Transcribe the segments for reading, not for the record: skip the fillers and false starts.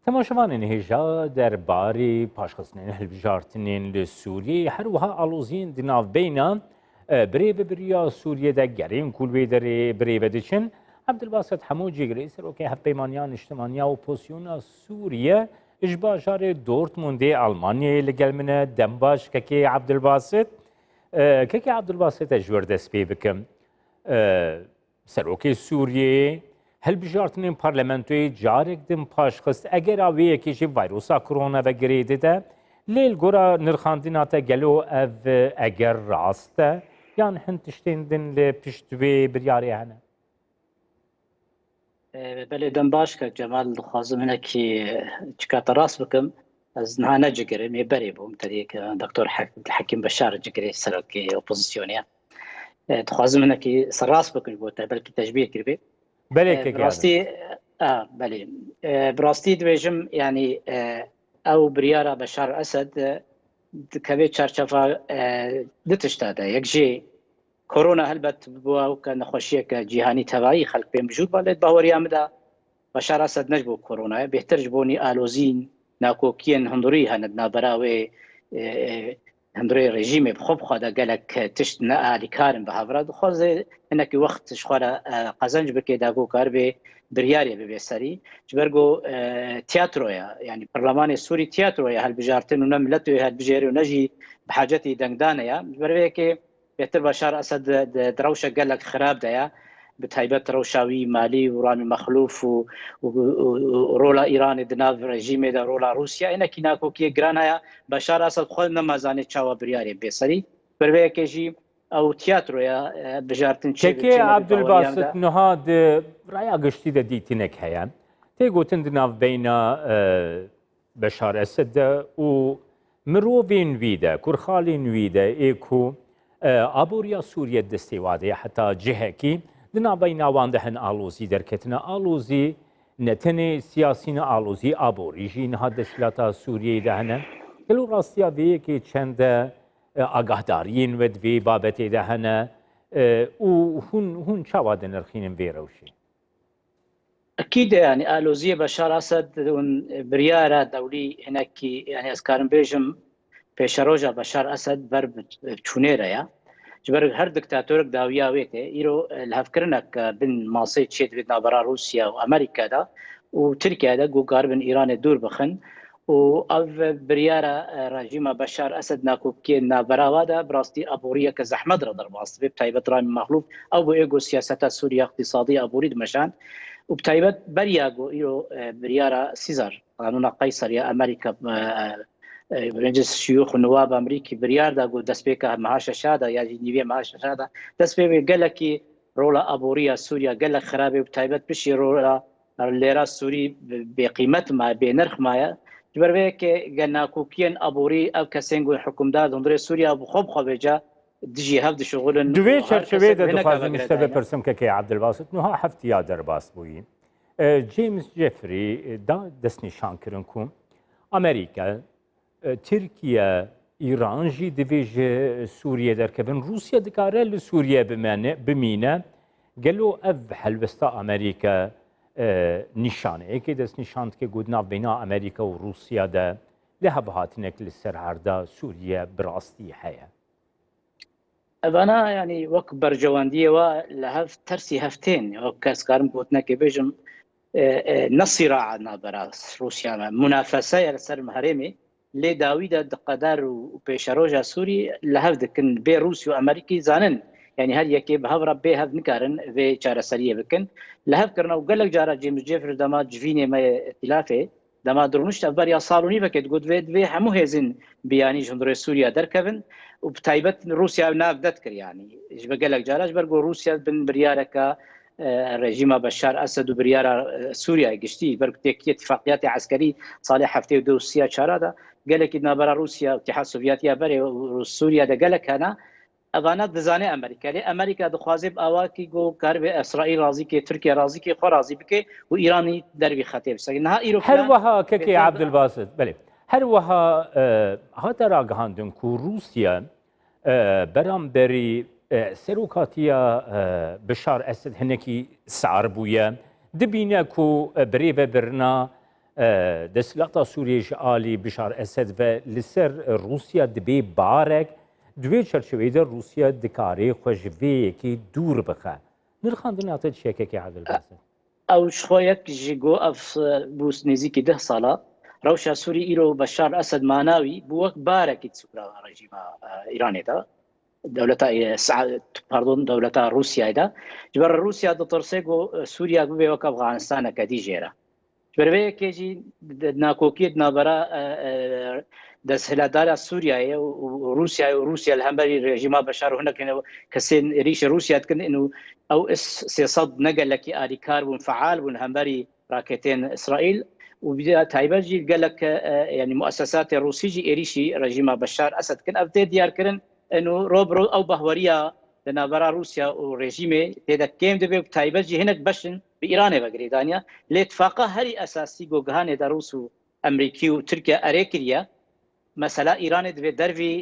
تماشاوانên hêja derbarê paşxistinên hilbijartinên li Sûriyê her wiha aloziyên di navbeyna birêvebiriya Sûriyê de gerên ku wê derê birêve diçin. Abdulbasit Hemûcî girê serokê Hevpeymaniya Niştimaniya Opozisyona Sûriye ji bajarê Dortmundê Almanyayê li gel min e. Dembaş kekê Abdulbasit. Kekê Abdulbasit ji wir dest pê bikim. Serokê Sûriyê هەلبژارتنên parlamentoyê carek din paşxist eger a wê yekê jî vayrosa korona vegirê dide lêl gora nirxandina te gelo ev eger rast e yan hin tiştên din li pişt wê biryarê hene. Belê dem baş kek Cemal dixwazim hinekî çikata rast bikim ez niha necigirim ê berê bûm terî Doktor Hekîm Beşar cigirê serokê opozisyonê dixwazim hinekî serrast bikim bo te belkî tejbîr kiribê. براستي بله براستي دبيجم يعني او بريارة بشار اسد كبي تشارشفا دتشتاده يكجي كورونا هلبت بوا وكان خوشيك جهاني تبعي خلق بين بجود بالد باوري امدا بشار اسد نجبو كورونا بهتر جبوني الوزين ناكوكين هندوري هندنا براوي هندوري رژیم بخوب خدا گلک تشت نه آلیکارم به هفراد خوز انك وقت شخورا قزنج بکی داگو کار به بریاری به سری جبرگو تیاترویا يعني برلمان سوري تیاترویا هل بجارتن و نملتو هل بجاری و نجی بحاجتی دنگدانیا جبرگو که بهتر بشار اسد دروشه گلک خراب دیا بتایبەت ڕەوشاوی مالی و ڕامی مەخلوف و ڕۆلا ئیرانی دناو ڕژیمێدا ڕۆلا رووسیا ئینەکی ناکۆکیە گرانایە بەشار ئاسەد خۆ نەمازانێت چاوە بریارێ بێسەری بەرەیەکێژی ئەو تیاترۆیە بژارتن چێکێ عەبدولباست نهاد ڕایا گشتی دە دیتنێک هەیە تێگوتن دناوبەینە بەشار ئەسەدە و مرۆڤین ویدە کورخالین ویدە ئێکو ئابووریا سووریە دەستێوادەیە حتا جهەکی دنابەی ناوان ئالۆزی دەرکەتنە ئالۆزی نەتەنێ سیاسینە ئالۆزی ئابۆریژی نەها دەشلاتا سووریەیدا هەنە گەلو ڕاستیا بەیەکێ چەندە ئاگاهداریین وەدوێ بابەتێدا هەنە و هون چاوا دەنرخینن وێ ڕەوشی أكيد يعني آلوزية بشار أسد بريارة دولي هناك يعني أذكارن بيجم پێشەڕۆژە بەشار ئەسەد بەر چوونێرەیە جبەر هەر دکتاتۆرێک داویاوێتێ ئیرۆ لە هەفکردنێک بن ماسەی چێت بێت نابەرا رووسیا و ئەمریکادا و تورکیادا گوگار بن ئیرانێ دوور بخن و ئەو بریارە ڕژیمە بەشار ئەسەد ناکۆبکێ نابەراوادا بڕاستی ئەبووریە کە زەحمەت ڕە دەرباست بێ تایبەت ڕامی مەخلوف ئەو بۆ ئێگۆ سیاسەتە سووریا اقتصادی ئەبووری دمەشان و بتایبەت بەریاگۆ ئیرۆ بریارە سیزار قانونە قەیسەریە ئەمریکا برنجس شيوخ ونواب امريكي بريار دا قول دسبيكا معاش شادا يا نيفيا معاش شادا دسبي قالكي رولا ابوريا سوريا قال لك خرابي وتايبت بشي رولا الليرا السوري بقيمه ما بنرخ ما جبر بك قالنا كوكين ابوري او كاسينغو حكم داد هندري سوريا بخوب خبجا دجي هفد شغل دوي شرشوي دا دخازم مستبه برسم كي عبد الباسط نها حفتي يا درباس بوين جيمس جيفري دا دسني شانكرنكم امريكا ترکیه ایران جی دویج سوریه درکبن روسیا دکاره لسوریه بمینه گلو اف حلوستا امریکا نشانه اکی دست نشاند که گودنا بینا امریکا و روسیا ده لحب هاتنک لسر هردا سوریه براستی حیا انا يعني وك برجوانديه ولهف ترسي هفتين وكاس كارم قوتنا كبيجم نصيرا براس روسيا منافسه على سر مهرمي لێ داویدا دقەدار و پێشەڕۆژە سووری لە هەف دکن بێ رووسی و ئەمریکی زانن یعنی هەر یەکێ بە هەوڕە بێ هەف نکارن vê چارەسەریە بکن لە هەفکردنە و گەلک جارە جێمس جێفر دەما جڤینێ مە ئەتیلافێ دەما دڕونشتە بەر یا ساڵونی بکێت گوت vê هەموو هێزن بیانی هەندڕێ سووریا دەرکەبن و تایبەت رووسیا ناو دەتکرد یانی ji بە گەلک جارەش بەرگۆ رووسیا بن بریارەکە رژیمە بەشار ئەسەد و بریارە سووریای گشتی بەرتێکی اتفاقیاتی عسکەری ساڵی هەفتەی و دووسیا چارادا گەلێکی نابەرە رووسیا و اتحاد سۆڤیەتیا بەرێ سووریا دە گەلەکانە ئەوانە دەزانێ ئەمریکا لێ ئەمریکا دەخوازێ ئاواکی گۆ کار بێ ئەسرائیل رازیکێ تورکیا رازیکێ خۆ رازی بکێ و ئیرانی دەروی خەتێ بسەگە نها ئیرۆ هەروەها کەکێ عەبدولباست بەێ هەروەها هاتە ڕاگەهاندن و رووسیا بەرامبەری سەرۆکاتیە بشار ئەسد هەنێکی سعر بووە دبینە و برێڤە برنا دەسەڵاتە سووریێژ عالی بشار ئەسەد بە لەسەر رووسیا دەبێ بارێک دوێ چەرچەوەیدا رووسیا دکارێ خۆشڤەیەکی دوور بخە نرخاندناتە چێکێکی عادلباسە ئەو خۆیەک ژی گۆ ئەف بوس نێزیکی 10 ساڵە ڕەوشە سووری ئیرۆ بەشار ئەسەد ماناوی بوو وەک بارێکی سوورا ڕژیمە ئیرانێدا دەولەتە رووسیایدا جبەر رووسیا دەتەرسێ گۆ سووریا ببێ وەک ئەفغانستانەکە دیژێرە بەرەوەیەکێکی ناکۆکیت نابەرە دەسهێلادارە سووریایە و رووسیا لە هەمبەری ڕێژیما بەشار و هەنەکەنەوە کەسێن ریشە رووسیاتکردن و ئەو 300 نەگەلێکی ئاریکار بوون فعال بوون هەمبەری ڕاکێتێن ئیسرائیل و تایبەتجی گەلک ینی مؤسساتی رووسیجی ئێریشی ڕێژیما بەشار ئەسەدکردن ئەفتێ دیارکردن ئەنو ڕۆبرۆ ئەو بەهوەریە لەناوبەرە رووسیا و ڕێژیمێ تێدا کێم دەبێت تایبەتجی هەنێک بەشن بە ئیرانێ بەگرێدانیا لێ اتفاقا هەری ئەساسی گۆگەهانێدا رووس و ئەمریکی و تورکیا ئەرێ کردە مەسەلا ئیرانێ دەبێت دەروی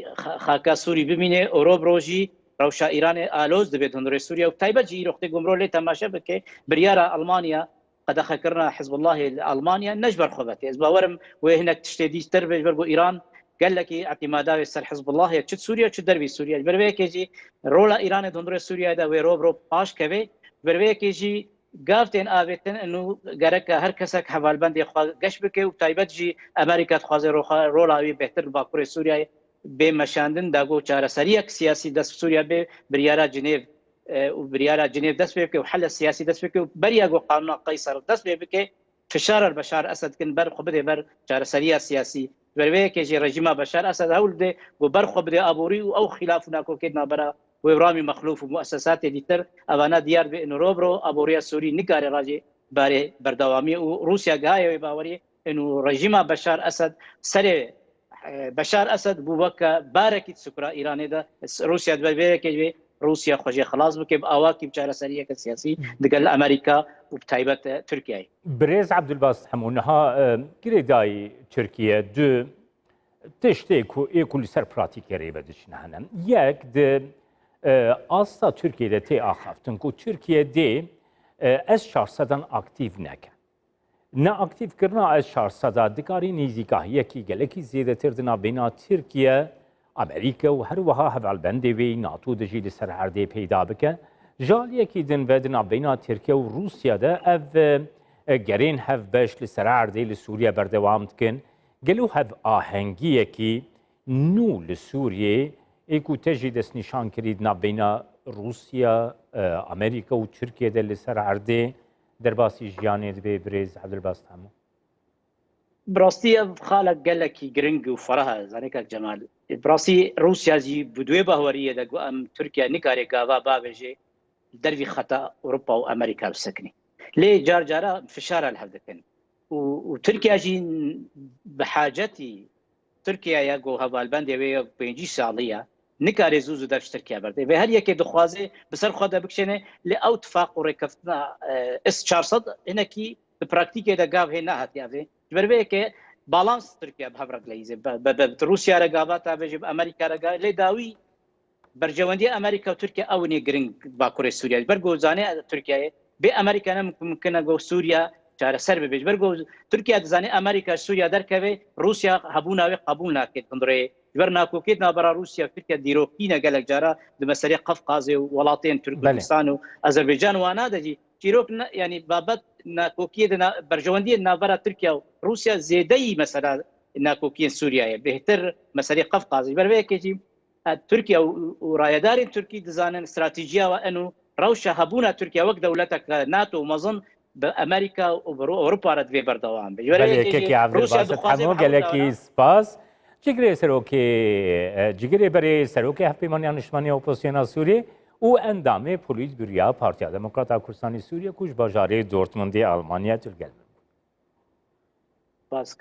خاکە سووری ببینێ ئۆرۆب ڕۆژی ڕەوشە ئیرانێ ئالۆز دەبێت هەندڕێ سووریا و تایبەتجی ئیرۆختی گۆمرۆ لێ تەماشە بکێ بریارە ئەڵمانیا قەدەخەکردنا حزب الله ئەڵمانیا نەجبەر خۆبەتی ئەس باوەرم وێ هەنێک تشتێ دیستەر بێژ بەرگۆ ئیران قالك اعتمادات سر حزب الله يكشت سوريا تشت دربي سوريا بربيكيجي رولا ايران دندر سوريا دا ويروب رو باش كبي بربيكيجي قافتين آبتن انه قرك هر كسك حوالبند قش بكي وتايبتجي امريكا تخوازي رولا وي بهتر باكور سوريا بمشاندن داغو چاره سريك سياسي دس سوريا به بريارا جنيف وبريارا جنيف دس بكي وحل السياسي دس بكي برياغو قانون قيصر دس بكي فشار البشار اسد كن بر خبده بر چاره سريا سياسي بربيكيجي رژیما بشار اسد هول ده وبرخو بده ابوري او خلافنا كوكيدنا برا وابرامي مخلوف ومؤسسات ديتر اوانا ديار بانه روبرو ابوريا سوري نكاري راجي باري بردوامي وروسيا غايه باوري انه رژیما بشار اسد سري بشار اسد بوبكا باركت سكرا ايران ده روسيا بربيكيجي روسيا خوجي خلاص بكب اواكي بشاره سريه سياسي دقل امريكا وبتايبت تركيا بريز عبد الباسط حمونها كريداي تركيا دو تشتكو كل سر براتيكي ريبدش نحن ياك د استا تركيا تي اخفتن كو تركيا دي اس شارسدان اكتيف نك نا اكتيف كرنا اس شارسدا دكاري نيزيكا يكي گلكي زياده تردنا بين تركيا امریکا و هر وها هفعل بنده وی ناتو دجی لسر عرده پیدا بکن جالیه کی دن ودنا بینا ترکیه و روسیا ده اف گرین هف بش لسر عرده لسوریا بردوام کن گلو هف آهنگیه کی نو لسوریه ایکو تجی دست نشان کریدنا بینا روسیا امریکا و ترکیه ده لسر عرده در باسی جیانه ده برز عبدالباسط همو براستی خالق گلکی گرنگ و فرها زانیک جمال براستی روسیا زی بدوی بهوریه دگو ام ترکیه نکاری گاوا باوجه دروی خطا اوروبا و امریکا بسکنی لی جار جارا فشار الهدکن و ترکیه جی بحاجتی ترکیه یا گو هوالبند و 5 سالیه نکاری زوزو دفش ترکیه برده و هر یکی دخوازه بسر خود بکشنه لی او اتفاق و رکفتنا اس 400 اینکی پراکتیکه دا گاو هی نهات یافه بربه که بالانس ترکیه بهبرق لیزه روسیا رقابتا بجب امریکا رقابتا لی داوی برجواندی امریکا و ترکیه اونی گرنگ باکور سوریا برگو زانه ترکیه به امریکا نمکنه گو سوریا چاره سر ببیج برگو ترکیه زانه امریکا سوریا درکوه روسیا هبوناوی قبول نکرد کندره جبرنا کوکید نابرا روسیا ترکیه دیروکینه گلک جارا دمسری قفقاز و ولاتین ترکمنستان و آذربایجان و آنها دجی چیروک یعنی بابت ناکوکیه برجواندی نابرا ترکیه و روسیا زیدهی مثلا ناکوکیه سوریه بهتر مثلا قفقاز برای که ترکیه و رایدار ترکی دزانن استراتژیا و انو روشه هبونا ترکیه وقت دولتك ناتو ومظن بامريكا واوروبا رد في بردوام بلكي عبد الباسط حمو گلکی سپاس جگری سروکی جگری برای سروکی هفپیمانی انشمانی اپوزیسیون سوریه او اندام پولیس بریا پارتیا دموکرات کردستان سوریه کوش باجاره دورتموندی آلمانیا تلگل. باز